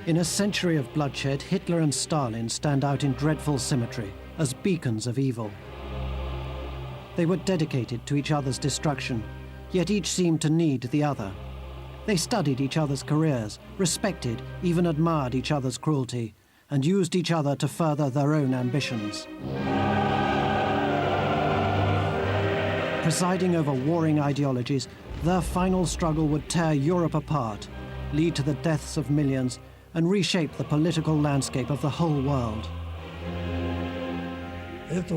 In a century of bloodshed, Hitler and Stalin stand out in dreadful symmetry as beacons of evil. They were dedicated to each other's destruction, yet each seemed to need the other. They studied each other's careers, respected, even admired each other's cruelty, and used each other to further their own ambitions. Presiding over warring ideologies, their final struggle would tear Europe apart, lead to the deaths of millions, and reshape the political landscape of the whole world. It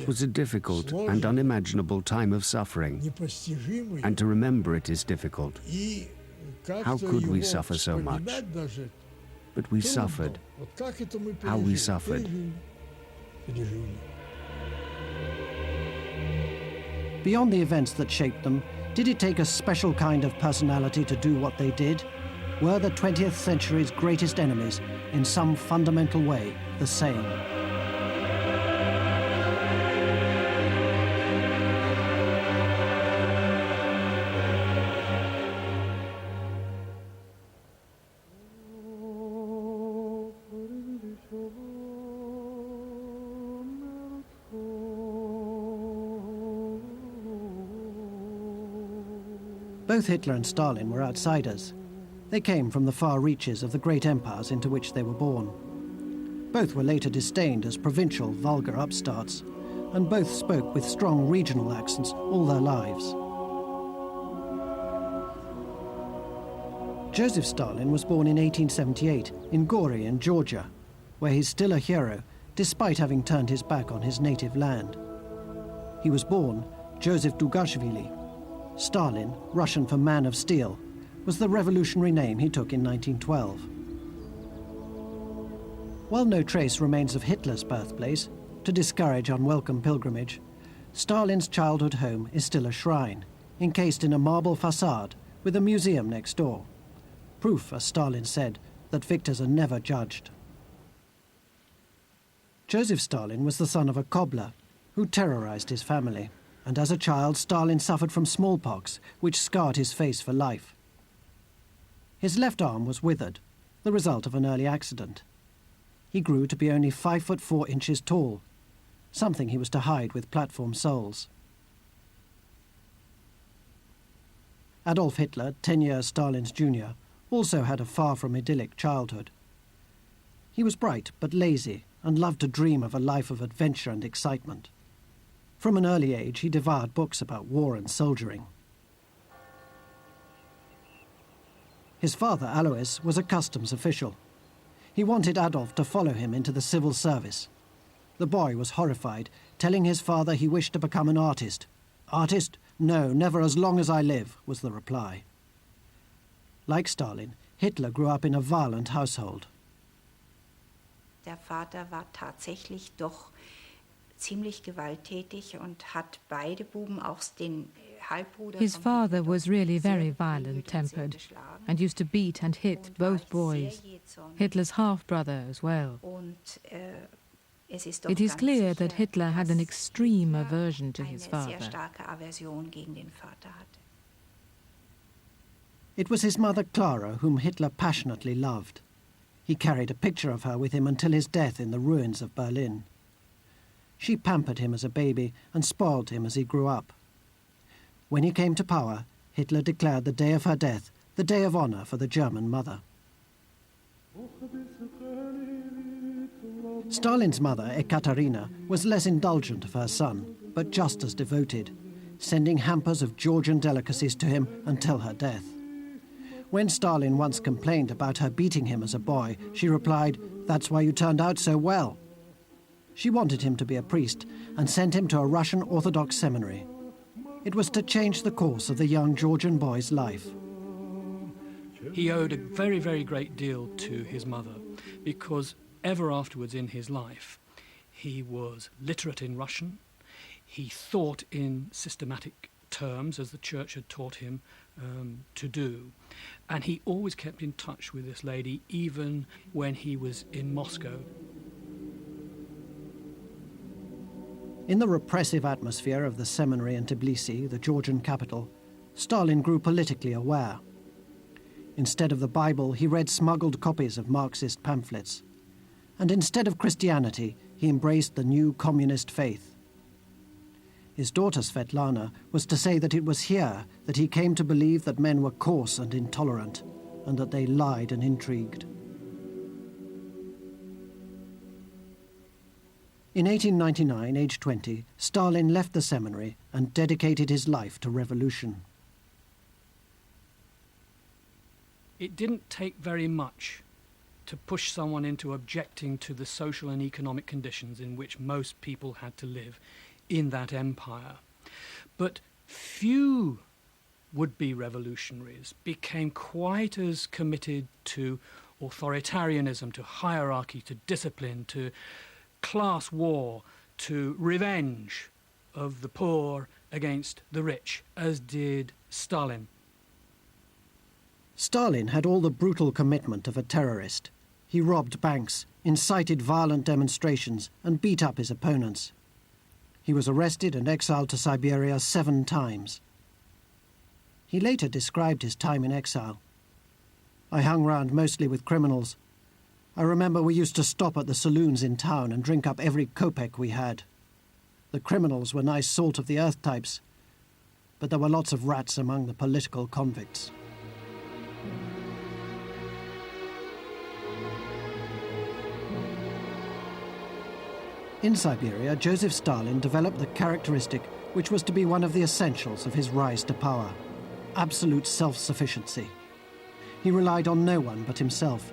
was a difficult and unimaginable time of suffering, and to remember it is difficult. How could we suffer so much? But we suffered. How we suffered. Beyond the events that shaped them, did it take a special kind of personality to do what they did? Were the 20th century's greatest enemies, in some fundamental way, the same? Both Hitler and Stalin were outsiders. They came from the far reaches of the great empires into which they were born. Both were later disdained as provincial, vulgar upstarts, and both spoke with strong regional accents all their lives. Joseph Stalin was born in 1878 in Gori in Georgia, where he's still a hero, despite having turned his back on his native land. He was born Joseph Dugashvili. Stalin, Russian for man of steel, was the revolutionary name he took in 1912. While no trace remains of Hitler's birthplace, to discourage unwelcome pilgrimage, Stalin's childhood home is still a shrine, encased in a marble facade with a museum next door. Proof, as Stalin said, that victors are never judged. Joseph Stalin was the son of a cobbler who terrorized his family. And as a child, Stalin suffered from smallpox, which scarred his face for life. His left arm was withered, the result of an early accident. He grew to be only 5'4" tall, something he was to hide with platform soles. Adolf Hitler, 10 years Stalin's junior, also had a far from idyllic childhood. He was bright but lazy and loved to dream of a life of adventure and excitement. From an early age, he devoured books about war and soldiering. His father, Alois, was a customs official. He wanted Adolf to follow him into the civil service. The boy was horrified, telling his father he wished to become an artist. "Artist? No, never as long as I live," was the reply. Like Stalin, Hitler grew up in a violent household. Der Vater war tatsächlich doch ziemlich gewalttätig und hat beide Buben, auch den Halbbruder. His father was really very violent-tempered and used to beat and hit both boys, Hitler's half-brother as well. It is clear that Hitler had an extreme aversion to his father. It was his mother Clara whom Hitler passionately loved. He carried a picture of her with him until his death in the ruins of Berlin. She pampered him as a baby and spoiled him as he grew up. When he came to power, Hitler declared the day of her death the day of honor for the German mother. Stalin's mother, Ekaterina, was less indulgent of her son, but just as devoted, sending hampers of Georgian delicacies to him until her death. When Stalin once complained about her beating him as a boy, she replied, "That's why you turned out so well." She wanted him to be a priest and sent him to a Russian Orthodox seminary. It was to change the course of the young Georgian boy's life. He owed a very, very great deal to his mother because ever afterwards in his life he was literate in Russian, he thought in systematic terms as the church had taught him to do, and he always kept in touch with this lady even when he was in Moscow. In the repressive atmosphere of the seminary in Tbilisi, the Georgian capital, Stalin grew politically aware. Instead of the Bible, he read smuggled copies of Marxist pamphlets. And instead of Christianity, he embraced the new communist faith. His daughter Svetlana was to say that it was here that he came to believe that men were coarse and intolerant, and that they lied and intrigued. In 1899, aged 20, Stalin left the seminary and dedicated his life to revolution. It didn't take very much to push someone into objecting to the social and economic conditions in which most people had to live in that empire. But few would-be revolutionaries became quite as committed to authoritarianism, to hierarchy, to discipline, to class war, to revenge of the poor against the rich, as did Stalin. Stalin had all the brutal commitment of a terrorist. He robbed banks, incited violent demonstrations, and beat up his opponents. He was arrested and exiled to Siberia 7 times. He later described his time in exile. "I hung round mostly with criminals. I remember we used to stop at the saloons in town and drink up every kopeck we had. The criminals were nice salt-of-the-earth types, but there were lots of rats among the political convicts." In Siberia, Joseph Stalin developed the characteristic which was to be one of the essentials of his rise to power: absolute self-sufficiency. He relied on no one but himself,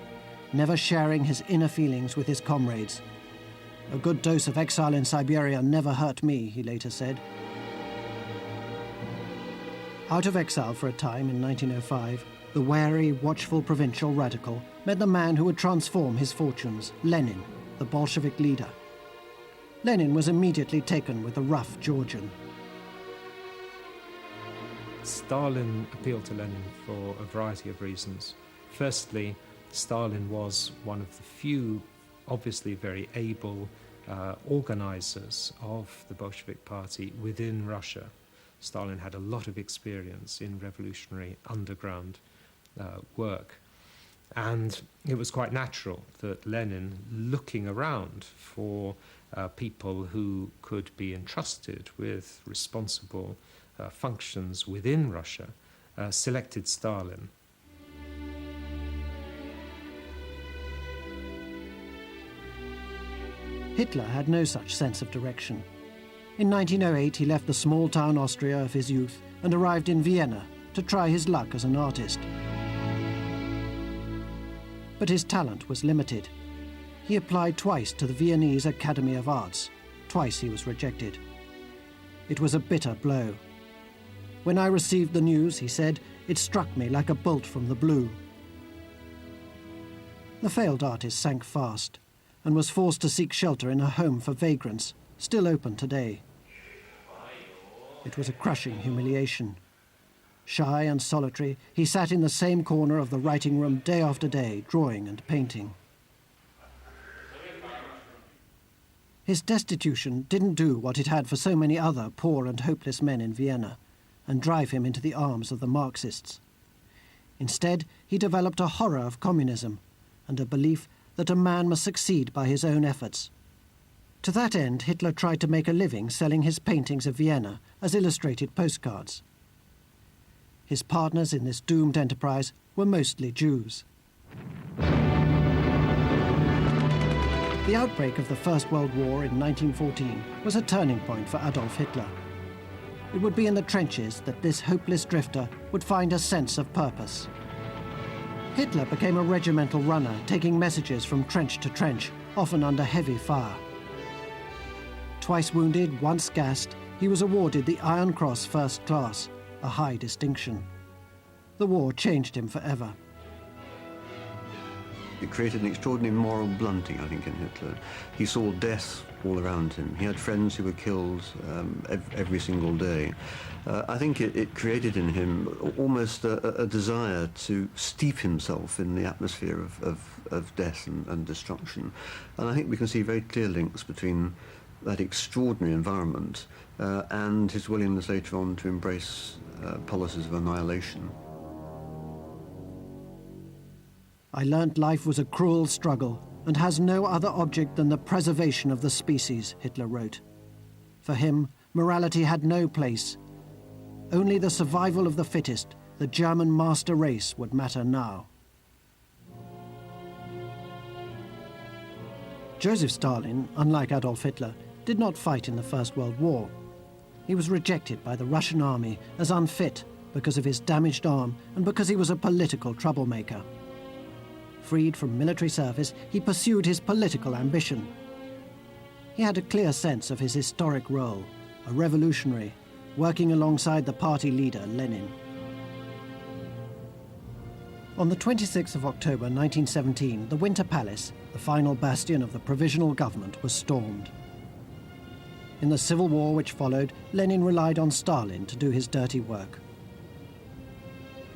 never sharing his inner feelings with his comrades. "A good dose of exile in Siberia never hurt me," he later said. Out of exile for a time in 1905, the wary, watchful provincial radical met the man who would transform his fortunes, Lenin, the Bolshevik leader. Lenin was immediately taken with the rough Georgian. Stalin appealed to Lenin for a variety of reasons. Firstly, Stalin was one of the few, obviously very able, organizers of the Bolshevik Party within Russia. Stalin had a lot of experience in revolutionary underground work. And it was quite natural that Lenin, looking around for people who could be entrusted with responsible functions within Russia, selected Stalin. Hitler had no such sense of direction. In 1908, he left the small-town Austria of his youth and arrived in Vienna to try his luck as an artist. But his talent was limited. He applied twice to the Viennese Academy of Arts. Twice he was rejected. It was a bitter blow. "When I received the news," he said, "it struck me like a bolt from the blue." The failed artist sank fast and was forced to seek shelter in a home for vagrants, still open today. It was a crushing humiliation. Shy and solitary, he sat in the same corner of the writing room day after day, drawing and painting. His destitution didn't do what it had for so many other poor and hopeless men in Vienna, and drive him into the arms of the Marxists. Instead, he developed a horror of communism and a belief that a man must succeed by his own efforts. To that end, Hitler tried to make a living selling his paintings of Vienna as illustrated postcards. His partners in this doomed enterprise were mostly Jews. The outbreak of the First World War in 1914 was a turning point for Adolf Hitler. It would be in the trenches that this hopeless drifter would find a sense of purpose. Hitler became a regimental runner, taking messages from trench to trench, often under heavy fire. Twice wounded, once gassed, he was awarded the Iron Cross First Class, a high distinction. The war changed him forever. It created an extraordinary moral blunting, I think, in Hitler. He saw death all around him. He had friends who were killed every single day. I think it created in him almost a desire to steep himself in the atmosphere of death and destruction. And I think we can see very clear links between that extraordinary environment and his willingness later on to embrace policies of annihilation. I learnt life was a cruel struggle and has no other object than the preservation of the species, Hitler wrote. For him, morality had no place. Only the survival of the fittest, the German master race, would matter now. Joseph Stalin, unlike Adolf Hitler, did not fight in the First World War. He was rejected by the Russian army as unfit because of his damaged arm and because he was a political troublemaker. Freed from military service, he pursued his political ambition. He had a clear sense of his historic role, a revolutionary, working alongside the party leader, Lenin. On the 26th of October 1917, the Winter Palace, the final bastion of the provisional government, was stormed. In the civil war which followed, Lenin relied on Stalin to do his dirty work.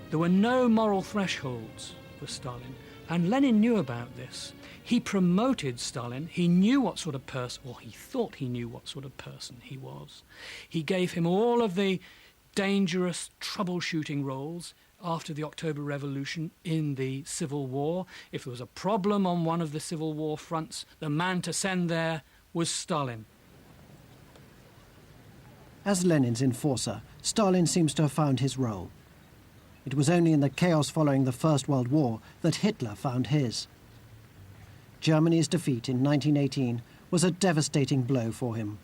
There were no moral thresholds for Stalin, and Lenin knew about this. He promoted Stalin. He knew what sort of person, or he thought he knew what sort of person he was. He gave him all of the dangerous troubleshooting roles after the October Revolution in the Civil War. If there was a problem on one of the Civil War fronts, the man to send there was Stalin. As Lenin's enforcer, Stalin seems to have found his role. It was only in the chaos following the First World War that Hitler found his. Germany's defeat in 1918 was a devastating blow for him.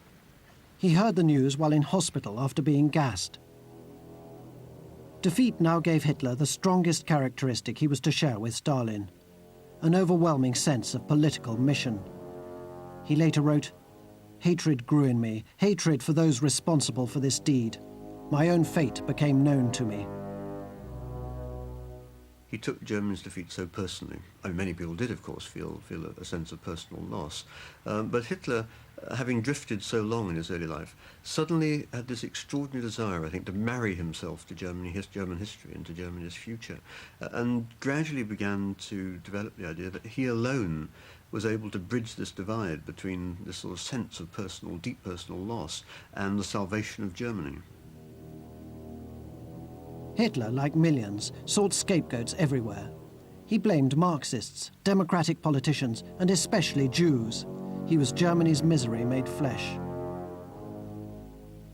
He heard the news while in hospital after being gassed. Defeat now gave Hitler the strongest characteristic he was to share with Stalin, an overwhelming sense of political mission. He later wrote, "Hatred grew in me, hatred for those responsible for this deed. My own fate became known to me." He took Germany's defeat so personally. I mean, many people did, of course, feel a sense of personal loss. But Hitler, having drifted so long in his early life, suddenly had this extraordinary desire, I think, to marry himself to German history and to Germany's future, and gradually began to develop the idea that he alone was able to bridge this divide between this sort of sense of deep personal loss and the salvation of Germany. Hitler, like millions, sought scapegoats everywhere. He blamed Marxists, democratic politicians, and especially Jews. He was Germany's misery made flesh.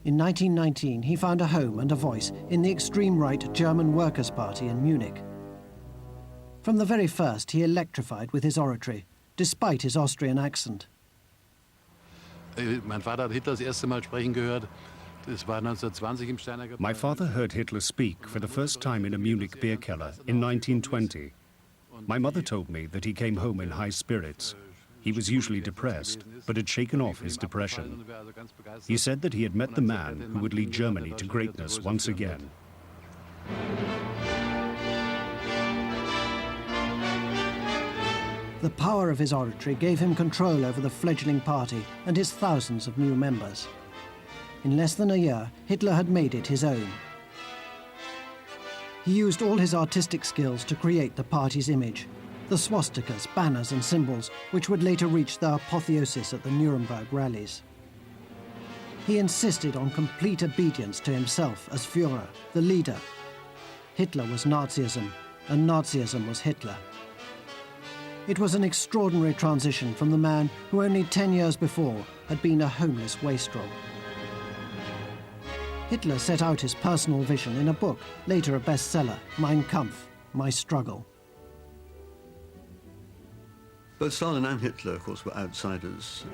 In 1919, he found a home and a voice in the extreme-right German Workers' Party in Munich. From the very first, he electrified with his oratory, despite his Austrian accent. Mein Vater hat Hitler das erste Mal sprechen gehört. My father heard Hitler speak for the first time in a Munich beer cellar in 1920. My mother told me that he came home in high spirits. He was usually depressed, but had shaken off his depression. He said that he had met the man who would lead Germany to greatness once again. The power of his oratory gave him control over the fledgling party and his thousands of new members. In less than a year, Hitler had made it his own. He used all his artistic skills to create the party's image, the swastikas, banners and symbols, which would later reach their apotheosis at the Nuremberg rallies. He insisted on complete obedience to himself as Führer, the leader. Hitler was Nazism, and Nazism was Hitler. It was an extraordinary transition from the man who only 10 years before had been a homeless wastrel. Hitler set out his personal vision in a book, later a bestseller, Mein Kampf, My Struggle. Both Stalin and Hitler, of course, were outsiders.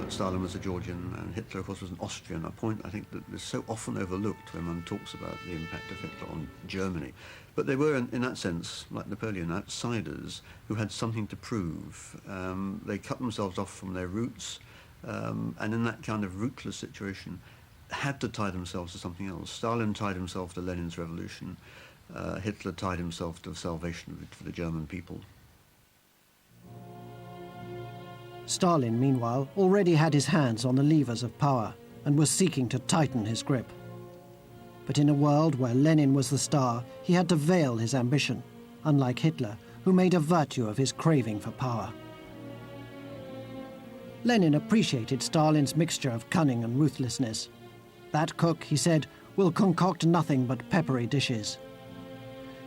Stalin was a Georgian and Hitler, of course, was an Austrian, a point I think that is so often overlooked when one talks about the impact of Hitler on Germany. But they were, in that sense, like Napoleon, outsiders who had something to prove. They cut themselves off from their roots, and in that kind of rootless situation, had to tie themselves to something else. Stalin tied himself to Lenin's revolution. Hitler tied himself to the salvation for the German people. Stalin, meanwhile, already had his hands on the levers of power and was seeking to tighten his grip. But in a world where Lenin was the star, he had to veil his ambition, unlike Hitler, who made a virtue of his craving for power. Lenin appreciated Stalin's mixture of cunning and ruthlessness. That cook, he said, will concoct nothing but peppery dishes.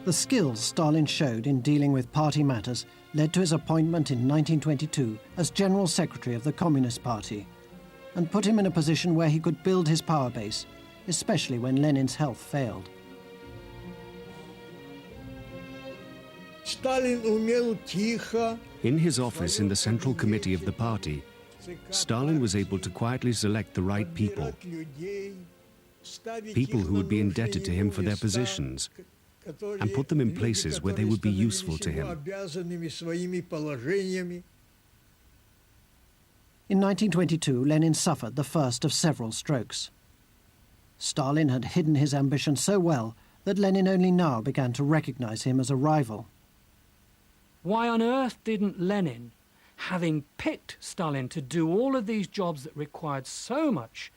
The skills Stalin showed in dealing with party matters led to his appointment in 1922 as General Secretary of the Communist Party, and put him in a position where he could build his power base, especially when Lenin's health failed. In his office in the Central Committee of the party, Stalin was able to quietly select the right people, people who would be indebted to him for their positions, and put them in places where they would be useful to him. In 1922, Lenin suffered the first of several strokes. Stalin had hidden his ambition so well that Lenin only now began to recognize him as a rival. Why on earth didn't Lenin, having picked Stalin to do all of these jobs that required so much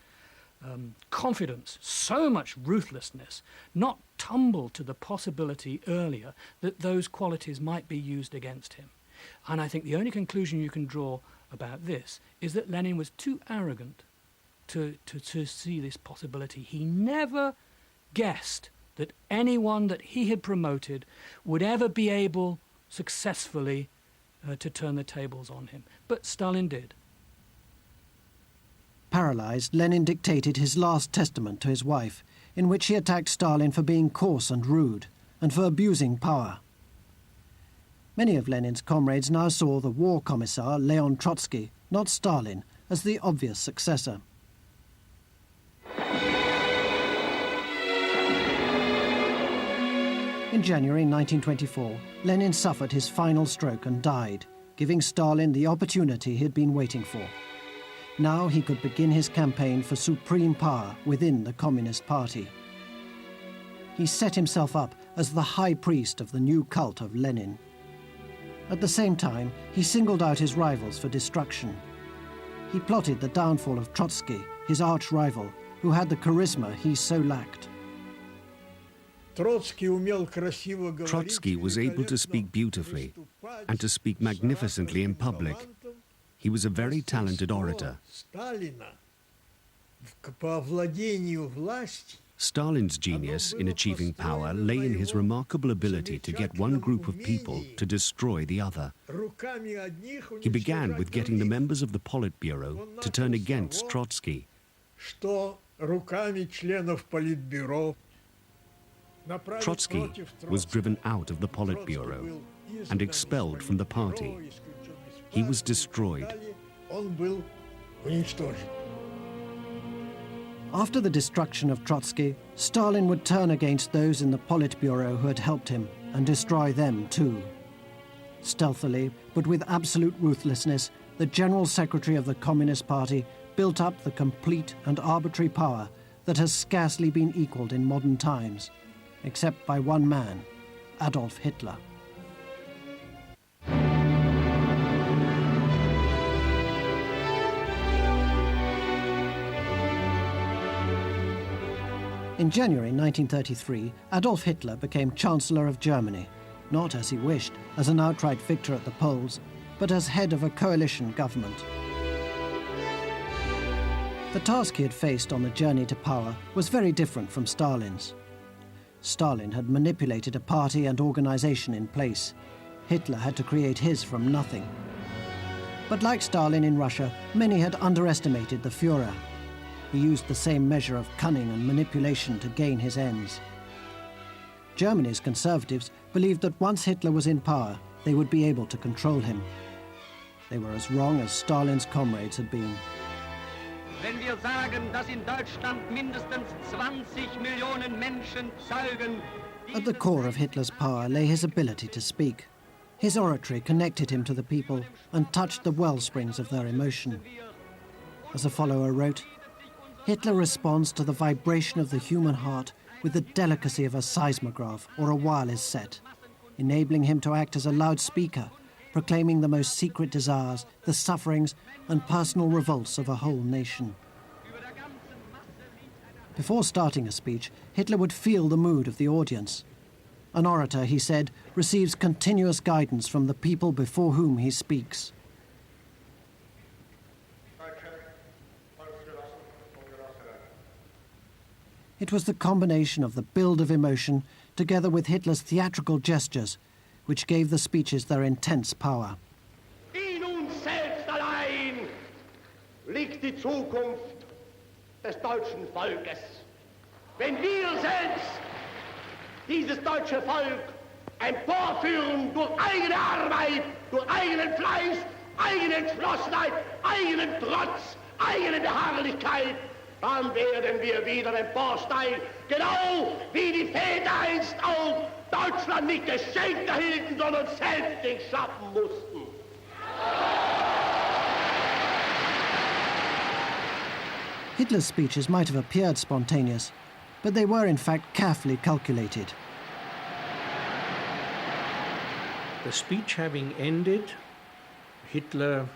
confidence, so much ruthlessness, not tumble to the possibility earlier that those qualities might be used against him? And I think the only conclusion you can draw about this is that Lenin was too arrogant to see this possibility. He never guessed that anyone that he had promoted would ever be able successfully to turn the tables on him. But Stalin did. Paralyzed, Lenin dictated his last testament to his wife, in which he attacked Stalin for being coarse and rude, and for abusing power. Many of Lenin's comrades now saw the war commissar, Leon Trotsky, not Stalin, as the obvious successor. In January 1924, Lenin suffered his final stroke and died, giving Stalin the opportunity he had been waiting for. Now he could begin his campaign for supreme power within the Communist Party. He set himself up as the high priest of the new cult of Lenin. At the same time, he singled out his rivals for destruction. He plotted the downfall of Trotsky, his arch-rival, who had the charisma he so lacked. Trotsky was able to speak beautifully and to speak magnificently in public. He was a very talented orator. Stalin's genius in achieving power lay in his remarkable ability to get one group of people to destroy the other. He began with getting the members of the Politburo to turn against Trotsky. Trotsky was driven out of the Politburo and expelled from the party. He was destroyed. After the destruction of Trotsky, Stalin would turn against those in the Politburo who had helped him and destroy them too. Stealthily, but with absolute ruthlessness, the General Secretary of the Communist Party built up the complete and arbitrary power that has scarcely been equaled in modern times, except by one man, Adolf Hitler. In January 1933, Adolf Hitler became Chancellor of Germany, not as he wished, as an outright victor at the polls, but as head of a coalition government. The task he had faced on the journey to power was very different from Stalin's. Stalin had manipulated a party and organization in place. Hitler had to create his from nothing. But like Stalin in Russia, many had underestimated the Führer. He used the same measure of cunning and manipulation to gain his ends. Germany's conservatives believed that once Hitler was in power, they would be able to control him. They were as wrong as Stalin's comrades had been. Wenn wir sagen, dass in Deutschland mindestens 20 Millionen Menschen zeugen. At the core of Hitler's power lay his ability to speak. His oratory connected him to the people and touched the wellsprings of their emotion. As a follower wrote, Hitler responds to the vibration of the human heart with the delicacy of a seismograph or a wireless set, enabling him to act as a loudspeaker, proclaiming the most secret desires, the sufferings and personal revolts of a whole nation. Before starting a speech, Hitler would feel the mood of the audience. An orator, he said, receives continuous guidance from the people before whom he speaks. It was the combination of the build of emotion together with Hitler's theatrical gestures, which gave the speeches their intense power. In uns selbst allein liegt die Zukunft des deutschen Volkes. Wenn wir selbst dieses deutsche Volk emporführen durch eigene Arbeit, durch eigenen Fleiß, eigene Entschlossenheit, eigenen Trotz, eigene Beharrlichkeit, dann werden wir wieder emporsteigen, genau wie die Väter einst auch Deutschland nicht geschenkt erhielten, sondern selbst schaffen mussten. Hitler's speeches might have appeared spontaneous, but they were in fact carefully calculated. The speech having ended, Hitler,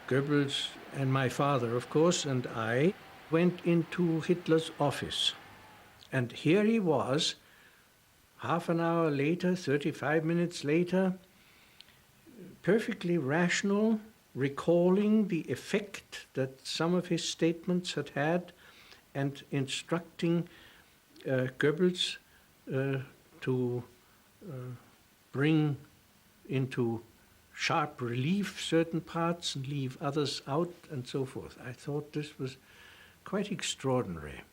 Goebbels, and my father, of course, and I went into Hitler's office. And here he was, half an hour later, 35 minutes later, perfectly rational, recalling the effect that some of his statements had had, and instructing Goebbels to bring into sharp relief certain parts and leave others out, and so forth. I thought this was quite extraordinary.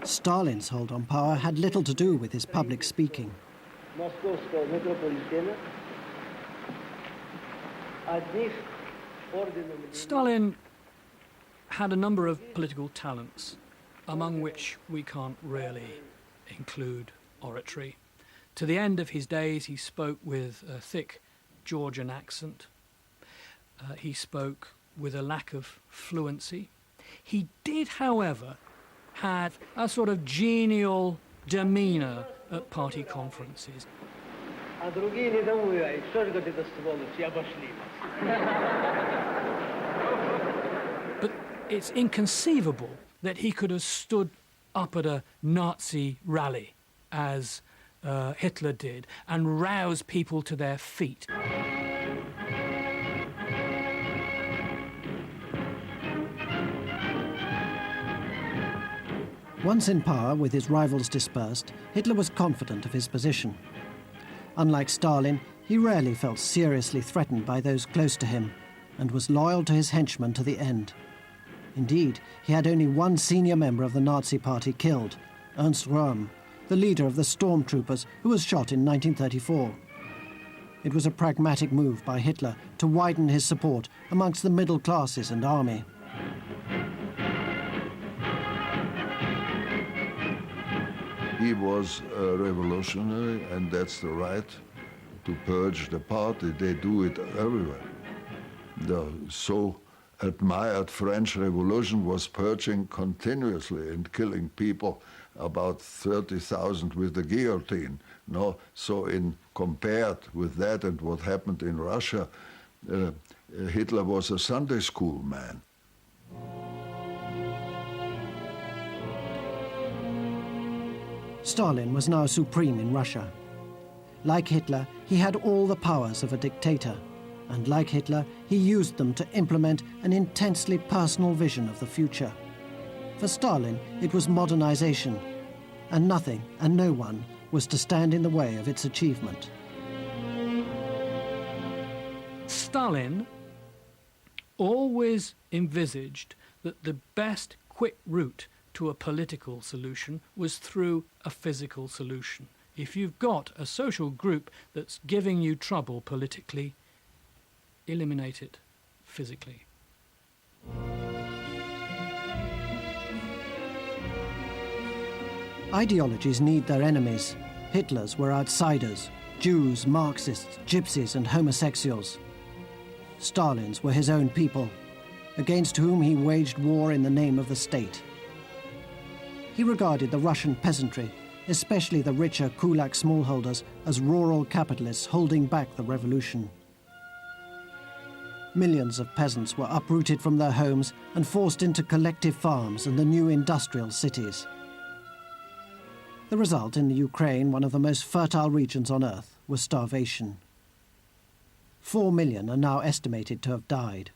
Stalin's hold on power had little to do with his public speaking. Stalin had a number of political talents, among which we can't really include oratory. To the end of his days, he spoke with a thick Georgian accent. He spoke with a lack of fluency. He did, however, have a sort of genial demeanour at party conferences. But it's inconceivable that he could have stood up at a Nazi rally, as Hitler did, and roused people to their feet. Once in power, with his rivals dispersed, Hitler was confident of his position. Unlike Stalin, he rarely felt seriously threatened by those close to him, and was loyal to his henchmen to the end. Indeed, he had only one senior member of the Nazi Party killed, Ernst Röhm, the leader of the stormtroopers who was shot in 1934. It was a pragmatic move by Hitler to widen his support amongst the middle classes and army. He was a revolutionary, and that's the right to purge the party. They do it everywhere. The so admired French Revolution was purging continuously and killing people, about 30,000 with the guillotine. No, so in compared with that and what happened in Russia, Hitler was a Sunday school man. Stalin was now supreme in Russia. Like Hitler, he had all the powers of a dictator, and like Hitler, he used them to implement an intensely personal vision of the future. For Stalin, it was modernization, and nothing and no one was to stand in the way of its achievement. Stalin always envisaged that the best quick route to a political solution was through a physical solution. If you've got a social group that's giving you trouble politically, eliminate it physically. Ideologies need their enemies. Hitler's were outsiders, Jews, Marxists, gypsies and homosexuals. Stalin's were his own people, against whom he waged war in the name of the state. He regarded the Russian peasantry, especially the richer kulak smallholders, as rural capitalists holding back the revolution. Millions of peasants were uprooted from their homes and forced into collective farms and the new industrial cities. The result in the Ukraine, one of the most fertile regions on earth, was starvation. 4 million are now estimated to have died.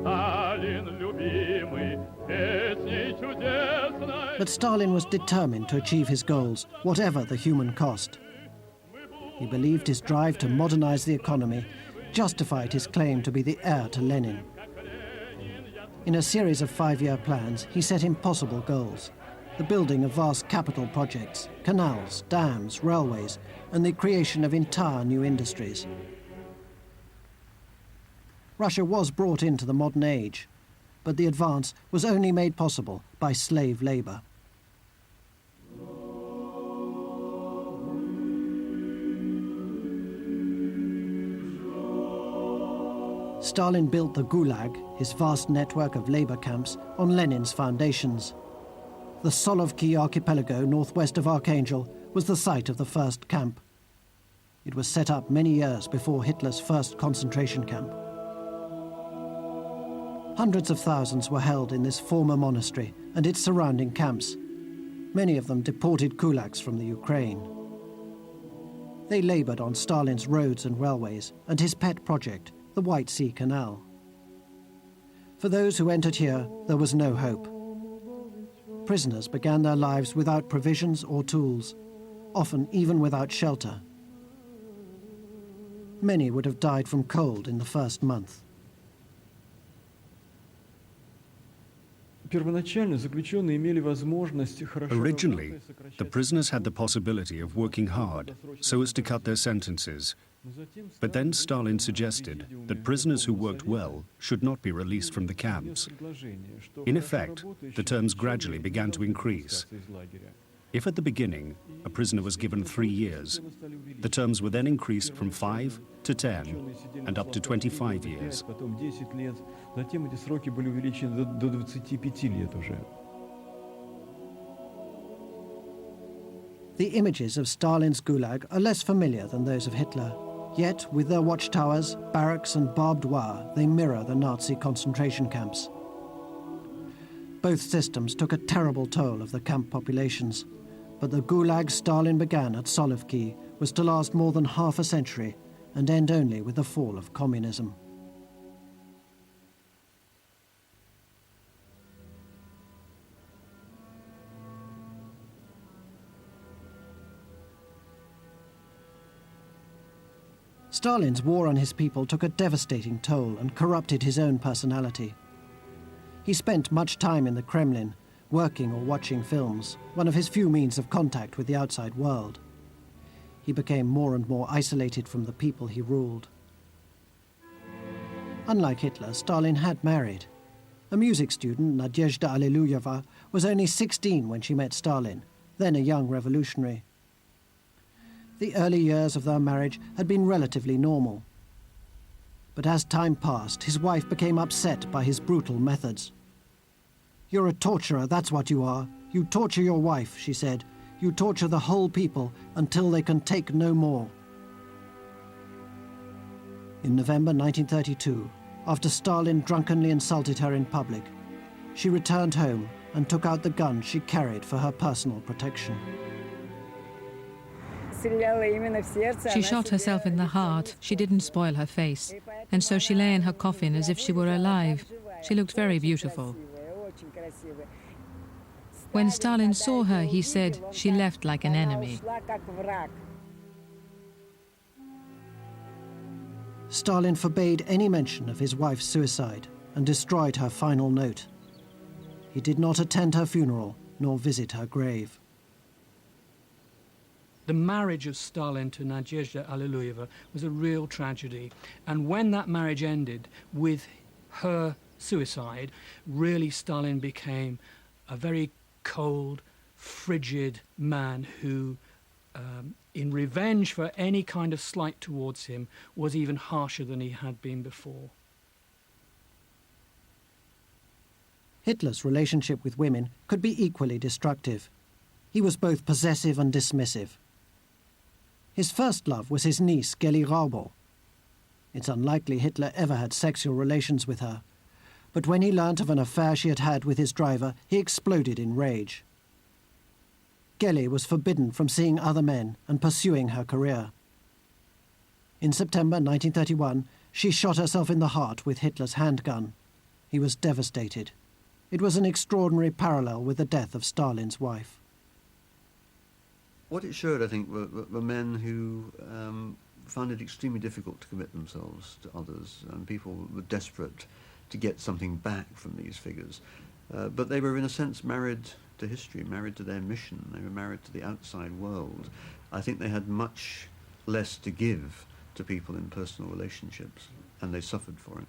Stalin But Stalin was determined to achieve his goals, whatever the human cost. He believed his drive to modernize the economy justified his claim to be the heir to Lenin. In a series of 5-year plans, he set impossible goals: the building of vast capital projects, canals, dams, railways, and the creation of entire new industries. Russia was brought into the modern age, but the advance was only made possible by slave labor. Stalin built the Gulag, his vast network of labor camps, on Lenin's foundations. The Solovki archipelago northwest of Archangel was the site of the first camp. It was set up many years before Hitler's first concentration camp. Hundreds of thousands were held in this former monastery and its surrounding camps, many of them deported kulaks from the Ukraine. They labored on Stalin's roads and railways and his pet project, the White Sea Canal. For those who entered here, there was no hope. Prisoners began their lives without provisions or tools, often even without shelter. Many would have died from cold in the first month. Originally, the prisoners had the possibility of working hard so as to cut their sentences. But then Stalin suggested that prisoners who worked well should not be released from the camps. In effect, the terms gradually began to increase. If at the beginning a prisoner was given 3 years, the terms were then increased from 5 to 10 and up to 25 years. The images of Stalin's Gulag are less familiar than those of Hitler. Yet, with their watchtowers, barracks and barbed wire, they mirror the Nazi concentration camps. Both systems took a terrible toll of the camp populations, but the Gulag Stalin began at Solovki was to last more than half a century and end only with the fall of communism. Stalin's war on his people took a devastating toll and corrupted his own personality. He spent much time in the Kremlin, working or watching films, one of his few means of contact with the outside world. He became more and more isolated from the people he ruled. Unlike Hitler, Stalin had married. A music student, Nadezhda Alleluyeva, was only 16 when she met Stalin, then a young revolutionary. The early years of their marriage had been relatively normal. But as time passed, his wife became upset by his brutal methods. "You're a torturer, that's what you are. You torture your wife," she said. "You torture the whole people until they can take no more." In November 1932, after Stalin drunkenly insulted her in public, she returned home and took out the gun she carried for her personal protection. She shot herself in the heart. She didn't spoil her face. And so she lay in her coffin as if she were alive. She looked very beautiful. When Stalin saw her, he said she left like an enemy. Stalin forbade any mention of his wife's suicide and destroyed her final note. He did not attend her funeral nor visit her grave. The marriage of Stalin to Nadezhda Alleluyeva was a real tragedy. And when that marriage ended with her suicide, really Stalin became a very cold, frigid man who, in revenge for any kind of slight towards him, was even harsher than he had been before. Hitler's relationship with women could be equally destructive. He was both possessive and dismissive. His first love was his niece, Geli Raubal. It's unlikely Hitler ever had sexual relations with her, but when he learnt of an affair she had had with his driver, he exploded in rage. Geli was forbidden from seeing other men and pursuing her career. In September 1931, she shot herself in the heart with Hitler's handgun. He was devastated. It was an extraordinary parallel with the death of Stalin's wife. What it showed, I think, were men who found it extremely difficult to commit themselves to others, and people were desperate to get something back from these figures. But they were, in a sense, married to history, married to their mission. They were married to the outside world. I think they had much less to give to people in personal relationships, and they suffered for it.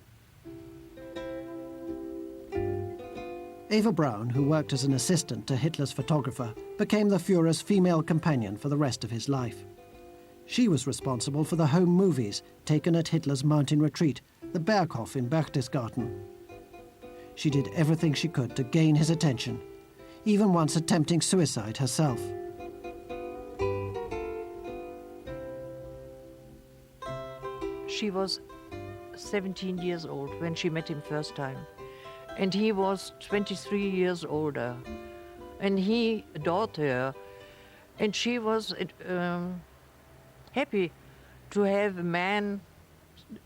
Eva Braun, who worked as an assistant to Hitler's photographer, became the Führer's female companion for the rest of his life. She was responsible for the home movies taken at Hitler's mountain retreat, the Berghof in Berchtesgaden. She did everything she could to gain his attention, even once attempting suicide herself. She was 17 years old when she met him first time. And he was 23 years older. And he adored her. And she was happy to have a man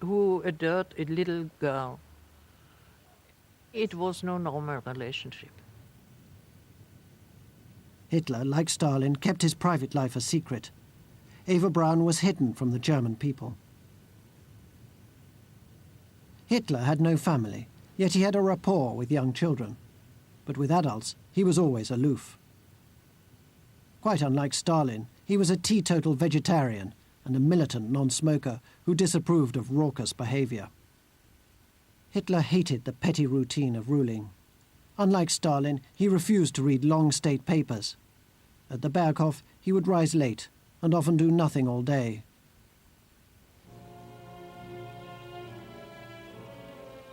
who adored a little girl. It was no normal relationship. Hitler, like Stalin, kept his private life a secret. Eva Braun was hidden from the German people. Hitler had no family, yet he had a rapport with young children. But with adults, he was always aloof. Quite unlike Stalin, he was a teetotal vegetarian and a militant non-smoker who disapproved of raucous behavior. Hitler hated the petty routine of ruling. Unlike Stalin, he refused to read long state papers. At the Berghof, he would rise late and often do nothing all day.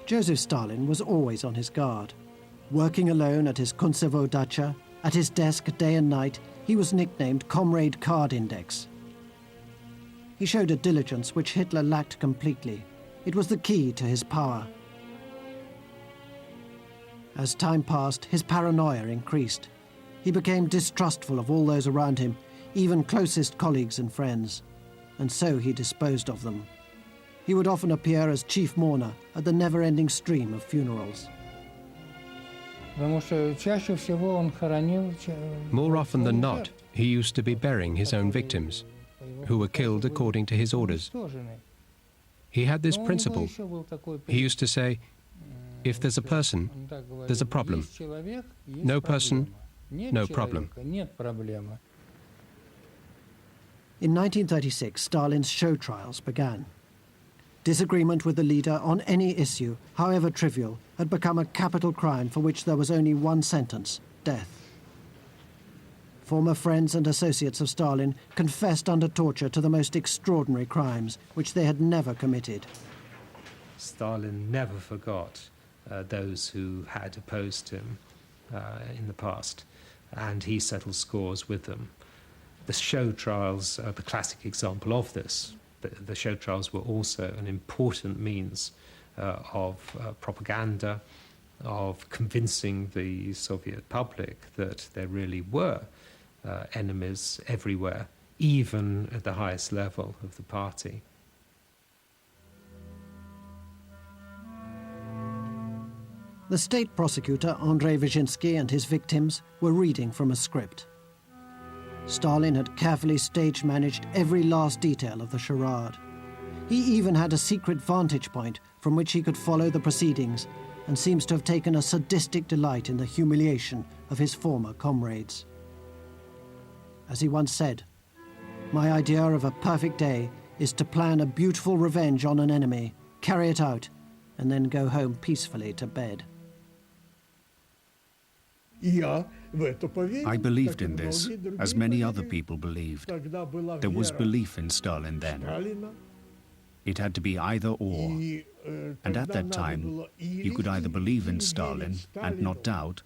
Joseph Stalin was always on his guard. Working alone at his Kuncevo dacha, at his desk day and night, he was nicknamed Comrade Card Index. He showed a diligence which Hitler lacked completely. It was the key to his power. As time passed, his paranoia increased. He became distrustful of all those around him, even closest colleagues and friends, and so he disposed of them. He would often appear as chief mourner at the never-ending stream of funerals. More often than not, he used to be burying his own victims, who were killed according to his orders. He had this principle. He used to say, if there's a person, there's a problem. No person, no problem. In 1936, Stalin's show trials began. Disagreement with the leader on any issue, however trivial, had become a capital crime for which there was only one sentence: death. Former friends and associates of Stalin confessed under torture to the most extraordinary crimes, which they had never committed. Stalin never forgot those who had opposed him in the past, and he settled scores with them. The show trials are the classic example of this. The show trials were also an important means of propaganda, of convincing the Soviet public that there really were enemies everywhere, even at the highest level of the party. The state prosecutor, Andrei Wyszynski, and his victims were reading from a script. Stalin had carefully stage-managed every last detail of the charade. He even had a secret vantage point from which he could follow the proceedings, and seems to have taken a sadistic delight in the humiliation of his former comrades. As he once said, "My idea of a perfect day is to plan a beautiful revenge on an enemy, carry it out, and then go home peacefully to bed." I believed in this, as many other people believed. There was belief in Stalin then. It had to be either or. And at that time, you could either believe in Stalin and not doubt,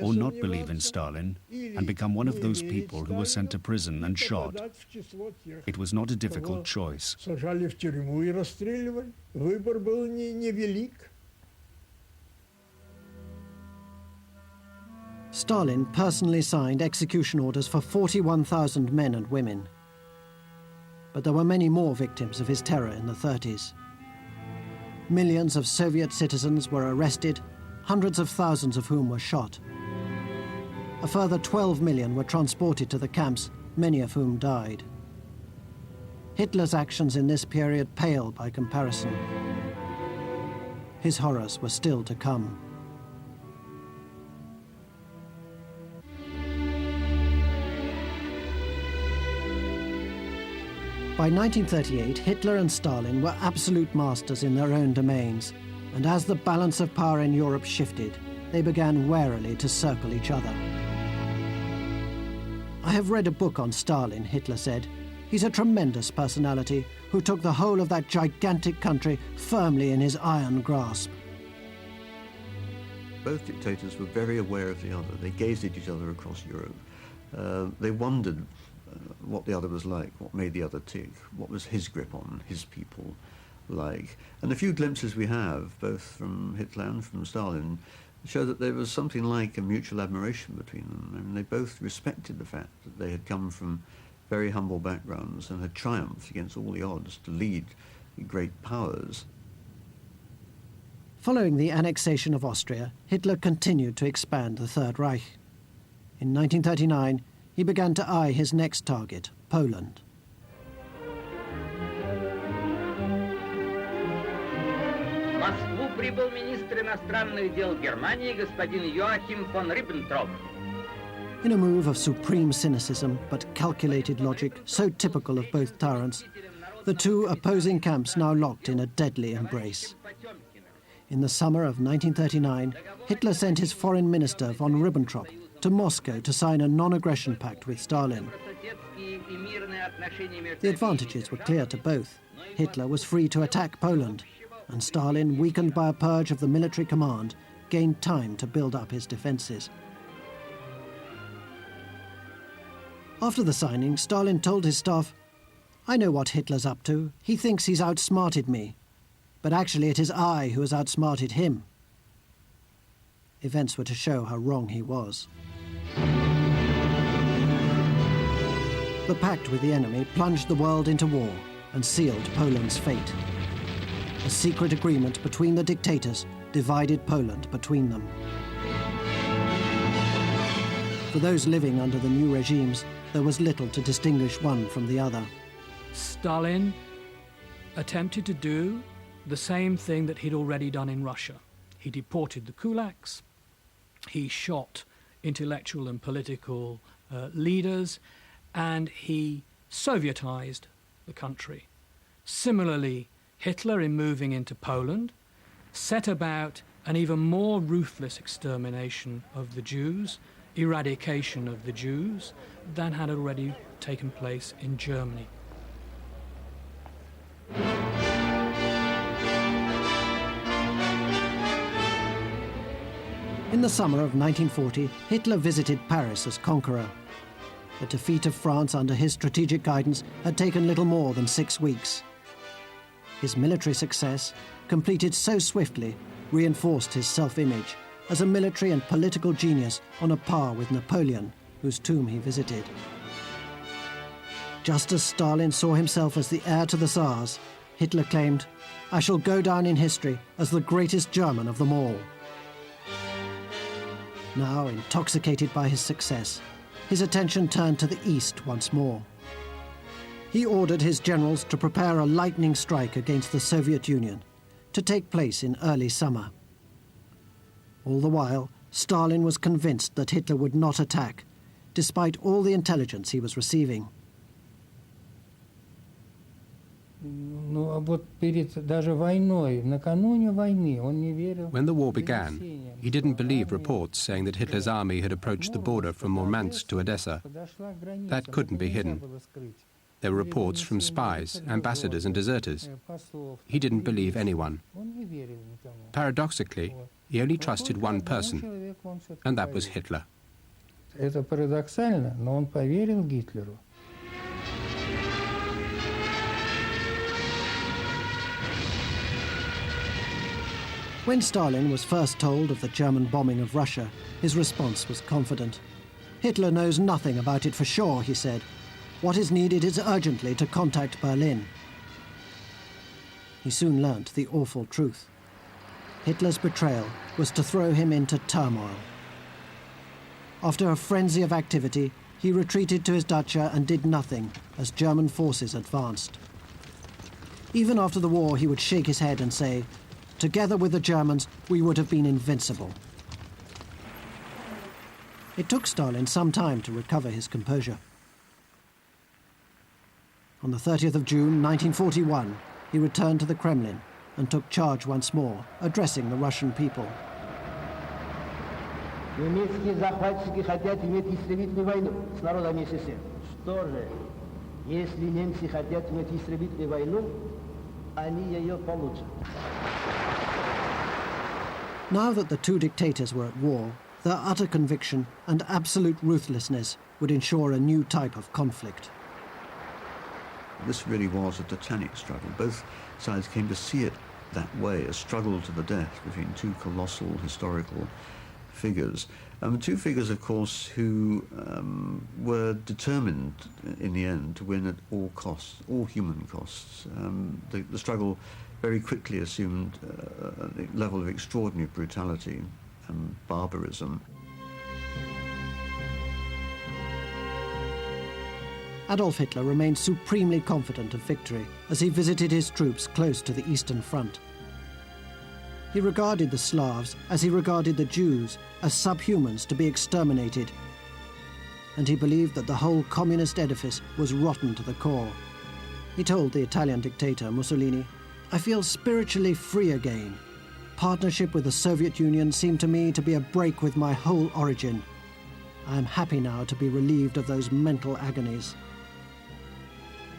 or not believe in Stalin and become one of those people who were sent to prison and shot. It was not a difficult choice. Stalin personally signed execution orders for 41,000 men and women. But there were many more victims of his terror in the 30s. Millions of Soviet citizens were arrested, hundreds of thousands of whom were shot. A further 12 million were transported to the camps, many of whom died. Hitler's actions in this period pale by comparison. His horrors were still to come. By 1938, Hitler and Stalin were absolute masters in their own domains, and as the balance of power in Europe shifted, they began warily to circle each other. "I have read a book on Stalin," Hitler said. "He's a tremendous personality who took the whole of that gigantic country firmly in his iron grasp." Both dictators were very aware of the other. They gazed at each other across Europe. They wondered what the other was like, what made the other tick, what was his grip on his people like. And the few glimpses we have, both from Hitler and from Stalin, show that there was something like a mutual admiration between them. I mean, they both respected the fact that they had come from very humble backgrounds and had triumphed against all the odds to lead great powers. Following the annexation of Austria, Hitler continued to expand the Third Reich. In 1939, he began to eye his next target, Poland. В Москву прибыл министр иностранных дел Германии господин Joachim von Ribbentrop. In a move of supreme cynicism but calculated logic, so typical of both tyrants, the two opposing camps now locked in a deadly embrace. In the summer of 1939, Hitler sent his foreign minister von Ribbentrop to Moscow to sign a non-aggression pact with Stalin. The advantages were clear to both. Hitler was free to attack Poland, and Stalin, weakened by a purge of the military command, gained time to build up his defenses. After the signing, Stalin told his staff, "I know what Hitler's up to. He thinks he's outsmarted me. But actually it is I who has outsmarted him." Events were to show how wrong he was. The pact with the enemy plunged the world into war and sealed Poland's fate. A secret agreement between the dictators divided Poland between them. For those living under the new regimes, there was little to distinguish one from the other. Stalin attempted to do the same thing that he'd already done in Russia. He deported the kulaks, he shot intellectual and political leaders, and he Sovietized the country. Similarly, Hitler, in moving into Poland, set about an even more ruthless extermination of the Jews, eradication of the Jews, than had already taken place in Germany. In the summer of 1940, Hitler visited Paris as conqueror. The defeat of France under his strategic guidance had taken little more than 6 weeks. His military success, completed so swiftly, reinforced his self-image as a military and political genius on a par with Napoleon, whose tomb he visited. Just as Stalin saw himself as the heir to the Tsars, Hitler claimed, "I shall go down in history as the greatest German of them all." Now, intoxicated by his success, his attention turned to the east once more. He ordered his generals to prepare a lightning strike against the Soviet Union, to take place in early summer. All the while, Stalin was convinced that Hitler would not attack, despite all the intelligence he was receiving. When the war began, he didn't believe reports saying that Hitler's army had approached the border from Murmansk to Odessa. That couldn't be hidden. There were reports from spies, ambassadors and deserters. He didn't believe anyone. Paradoxically, he only trusted one person, and that was Hitler. Это парадоксально, но он поверил Гитлеру. When Stalin was first told of the German bombing of Russia, his response was confident. "Hitler knows nothing about it for sure," he said. "What is needed is urgently to contact Berlin." He soon learnt the awful truth. Hitler's betrayal was to throw him into turmoil. After a frenzy of activity, he retreated to his dacha and did nothing as German forces advanced. Even after the war, he would shake his head and say, "Together with the Germans, we would have been invincible." It took Stalin some time to recover his composure. On the 30th of June 1941, he returned to the Kremlin and took charge once more, addressing the Russian people. Немецкие захватчики хотят иметь истребительную войну с народом СССР. Что же, если немцы хотят иметь истребительную войну, они ее получат. Now that the two dictators were at war, their utter conviction and absolute ruthlessness would ensure a new type of conflict. This really was a titanic struggle. Both sides came to see it that way, a struggle to the death between two colossal historical figures. Two figures, of course, who were determined in the end to win at all costs, all human costs. The struggle very quickly assumed a level of extraordinary brutality and barbarism. Adolf Hitler remained supremely confident of victory as he visited his troops close to the Eastern Front. He regarded the Slavs as he regarded the Jews as subhumans to be exterminated, and he believed that the whole communist edifice was rotten to the core. He told the Italian dictator Mussolini, "I feel spiritually free again. Partnership with the Soviet Union seemed to me to be a break with my whole origin. I am happy now to be relieved of those mental agonies."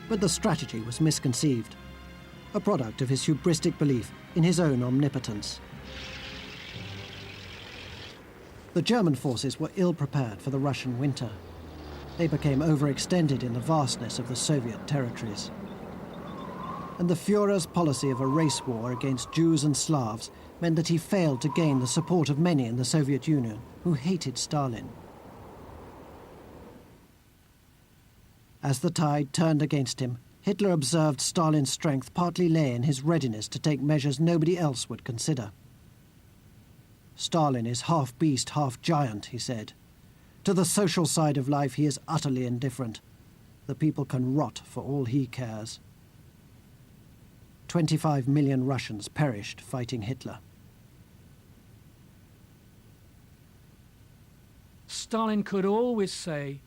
But the strategy was misconceived, a product of his hubristic belief in his own omnipotence. The German forces were ill-prepared for the Russian winter. They became overextended in the vastness of the Soviet territories. And the Führer's policy of a race war against Jews and Slavs meant that he failed to gain the support of many in the Soviet Union who hated Stalin. As the tide turned against him, Hitler observed Stalin's strength partly lay in his readiness to take measures nobody else would consider. "Stalin is half beast, half giant," he said. "To the social side of life he is utterly indifferent. The people can rot for all he cares." 25 million Russians perished fighting Hitler. Stalin could always say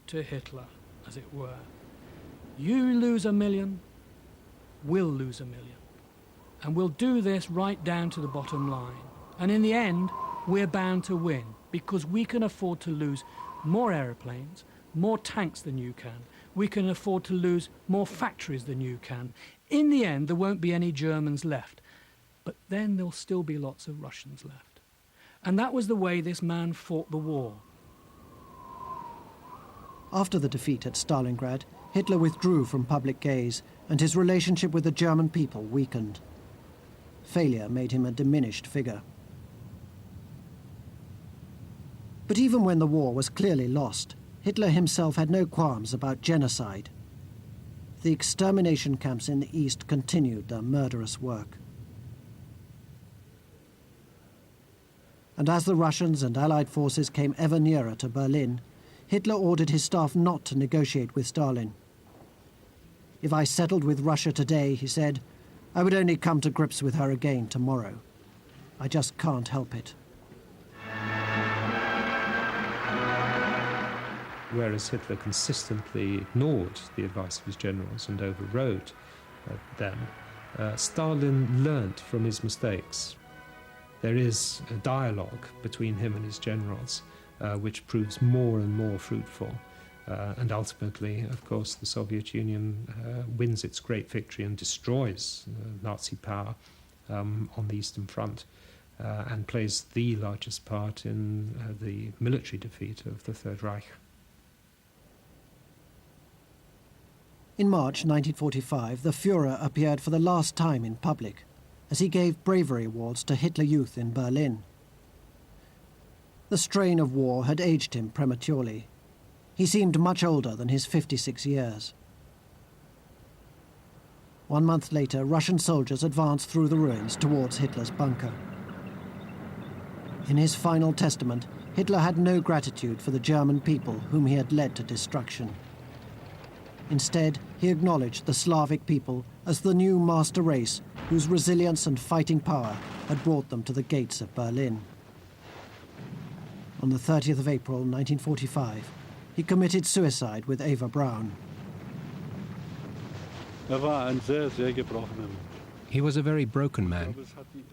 to Hitler, as it were, "You lose 1 million, we'll lose 1 million. And we'll do this right down to the bottom line. And in the end, we're bound to win because we can afford to lose more aeroplanes, more tanks than you can. We can afford to lose more factories than you can. In the end, there won't be any Germans left. But then there'll still be lots of Russians left." And that was the way this man fought the war. After the defeat at Stalingrad, Hitler withdrew from public gaze, and his relationship with the German people weakened. Failure made him a diminished figure. But even when the war was clearly lost, Hitler himself had no qualms about genocide. The extermination camps in the East continued their murderous work. And as the Russians and Allied forces came ever nearer to Berlin, Hitler ordered his staff not to negotiate with Stalin. "If I settled with Russia today," he said, "I would only come to grips with her again tomorrow. I just can't help it." Whereas Hitler consistently ignored the advice of his generals and overrode them, Stalin learnt from his mistakes. There is a dialogue between him and his generals which proves more and more fruitful. And ultimately, of course, the Soviet Union wins its great victory and destroys Nazi power on the Eastern Front and plays the largest part in the military defeat of the Third Reich. In March 1945, the Führer appeared for the last time in public as he gave bravery awards to Hitler Youth in Berlin. The strain of war had aged him prematurely. He seemed much older than his 56 years. 1 month later, Russian soldiers advanced through the ruins towards Hitler's bunker. In his final testament, Hitler had no gratitude for the German people whom he had led to destruction. Instead, he acknowledged the Slavic people as the new master race whose resilience and fighting power had brought them to the gates of Berlin. On the 30th of April 1945, he committed suicide with Eva Braun. He was a very broken man.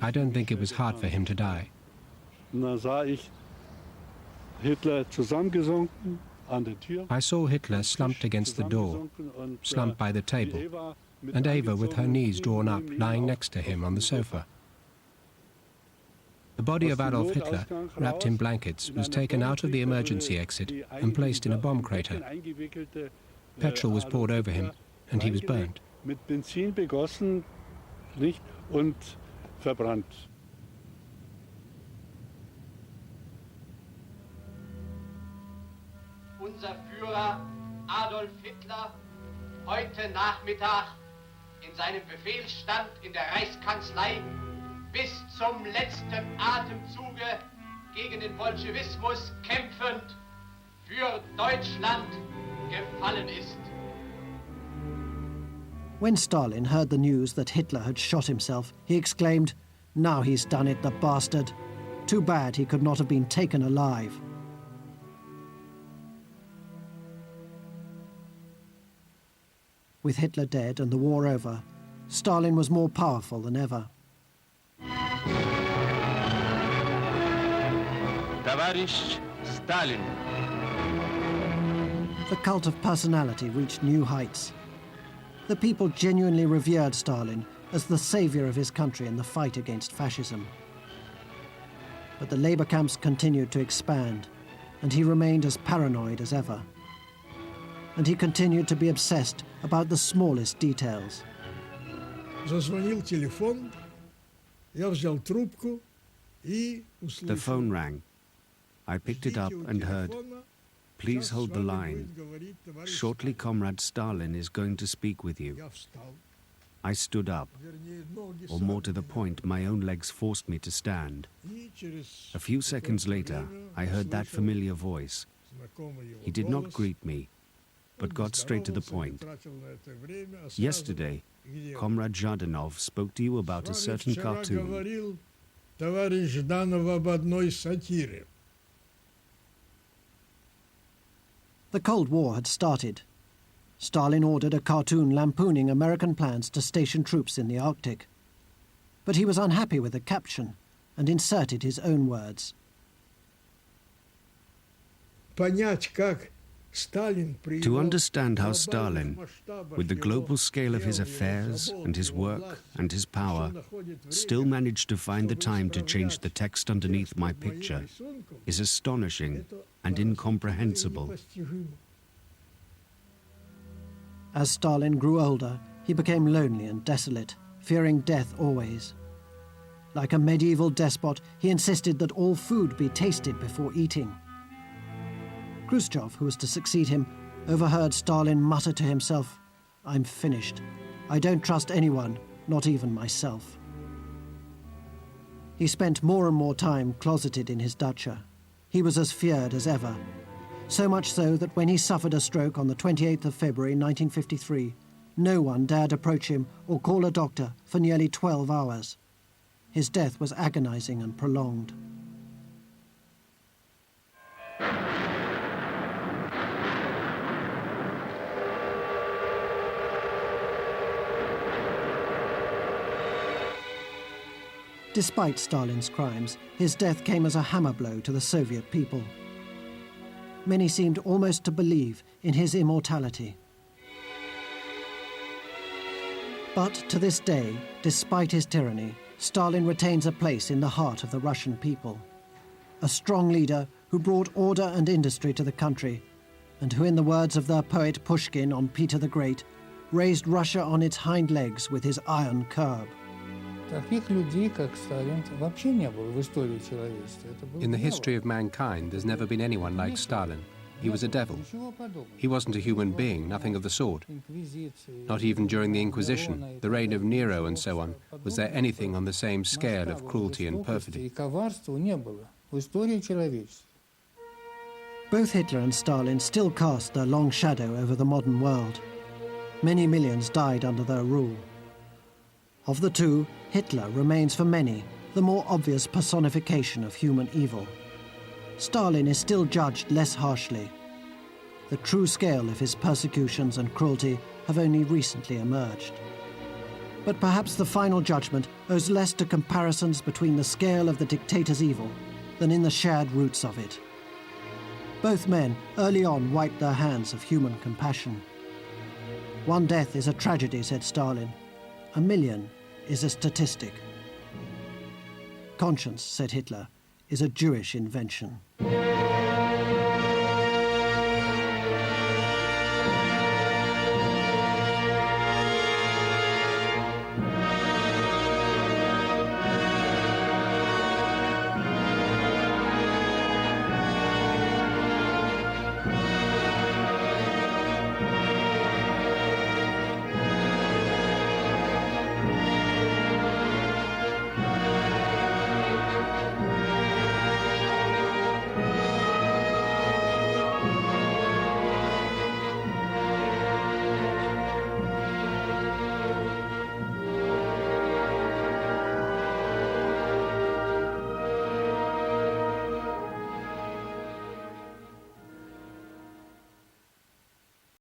I don't think it was hard for him to die. I saw Hitler slumped against the door, slumped by the table, and Eva with her knees drawn up, lying next to him on the sofa. The body of Adolf Hitler, wrapped in blankets, was taken out of the emergency exit and placed in a bomb crater. Petrol was poured over him, and he was burnt. Unser Führer Adolf Hitler heute Nachmittag in seinem Befehlsstand in der Reichskanzlei bis zum letzten Atemzuge gegen den Bolschewismus kämpfend für Deutschland gefallen ist. When Stalin heard the news that Hitler had shot himself, he exclaimed, "Now he's done it, the bastard. Too bad he could not have been taken alive." With Hitler dead and the war over, Stalin was more powerful than ever. Товарищ Stalin. The cult of personality reached new heights. The people genuinely revered Stalin as the savior of his country in the fight against fascism. But the labor camps continued to expand, and he remained as paranoid as ever. And he continued to be obsessed about the smallest details. Зазвонил телефон, я взял трубку и услышал. The phone rang. I picked it up and heard, "Please hold the line. Shortly Comrade Stalin is going to speak with you." I stood up, or more to the point, my own legs forced me to stand. A few seconds later, I heard that familiar voice. He did not greet me, but got straight to the point. "Yesterday, Comrade Zhdanov spoke to you about a certain cartoon." Товарищ Жданов об одной сатире. The Cold War had started. Stalin ordered a cartoon lampooning American plans to station troops in the Arctic. But he was unhappy with the caption and inserted his own words. Понять, как To understand how Stalin, with the global scale of his affairs and his work and his power, still managed to find the time to change the text underneath my picture, is astonishing and incomprehensible. As Stalin grew older, he became lonely and desolate, fearing death always. Like a medieval despot, he insisted that all food be tasted before eating. Khrushchev, who was to succeed him, overheard Stalin mutter to himself, "I'm finished. I don't trust anyone, not even myself." He spent more and more time closeted in his dacha. He was as feared as ever. So much so that when he suffered a stroke on the 28th of February 1953, no one dared approach him or call a doctor for nearly 12 hours. His death was agonizing and prolonged. Despite Stalin's crimes, his death came as a hammer blow to the Soviet people. Many seemed almost to believe in his immortality. But to this day, despite his tyranny, Stalin retains a place in the heart of the Russian people. A strong leader who brought order and industry to the country, and who, in the words of their poet Pushkin on Peter the Great, raised Russia on its hind legs with his iron curb. In the history of mankind, there's never been anyone like Stalin. He was a devil. He wasn't a human being, nothing of the sort. Not even during the Inquisition, the reign of Nero and so on, was there anything on the same scale of cruelty and perfidy. в истории человечества. Both Hitler and Stalin still cast their long shadow over the modern world. Many millions died under their rule. Of the two, Hitler remains for many the more obvious personification of human evil. Stalin is still judged less harshly. The true scale of his persecutions and cruelty have only recently emerged. But perhaps the final judgment owes less to comparisons between the scale of the dictator's evil than in the shared roots of it. Both men early on wiped their hands of human compassion. One death is a tragedy, said Stalin. 1 million is a statistic. Conscience, said Hitler, is a Jewish invention.